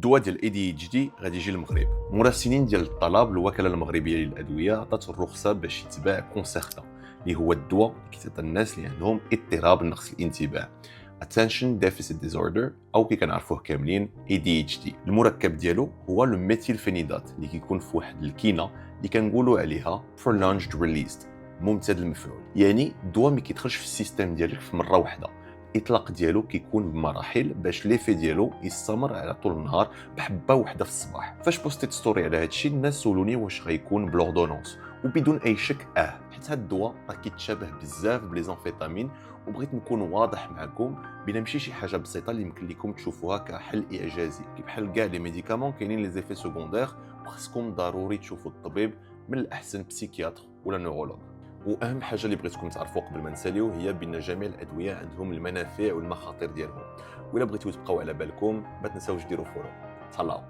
الدواء ديال ADHD غادي يجي للمغرب. مورا سنين ديال الطلب الوكاله المغربيه للادويه عطات الرخصه باش يتباع كونسيرتا اللي هو الدواء اللي كيتعطى الناس اللي عندهم اضطراب نقص الانتباه attention deficit disorder او كي كنعرفوه كاملين ADHD. المركب ديالو هو لو ميثيلفينيدات اللي كيكون في واحد الكينه اللي كنقولوا عليها prolonged released ممتد المفعول، يعني الدواء ما كيدخلش في السيستم ديالك في مره واحده. الاطلاق ديالو كيكون بمراحل باش ليفي ديالو يستمر على طول النهار بحبه وحده في الصباح. فاش بوستيت ستوري على هادشي الناس سولوني واش غيكون بلوردونونس، وبدون اي شك حيت هاد الدواء راه كيتشابه بزاف بليزانفيتامين، وبغيت نكون واضح معكم بلا ماشي شي حاجه بسيطه اللي يمكن لكم تشوفوها كحل اعجازي. بحال كاع لي ميديكامون كاينين لي زيفي سكوندير وخصكم ضروري تشوفوا الطبيب، من الاحسن بسيكياتر ولا نورولوج. واهم حاجه اللي بغيتكم تعرفوا قبل ما نساليو هي بان جميع الادويه عندهم المنافع والمخاطر ديالهم، ولا بغيتوا تبقاو على بالكم ما تنساوش ديروا فولو. تهلاو.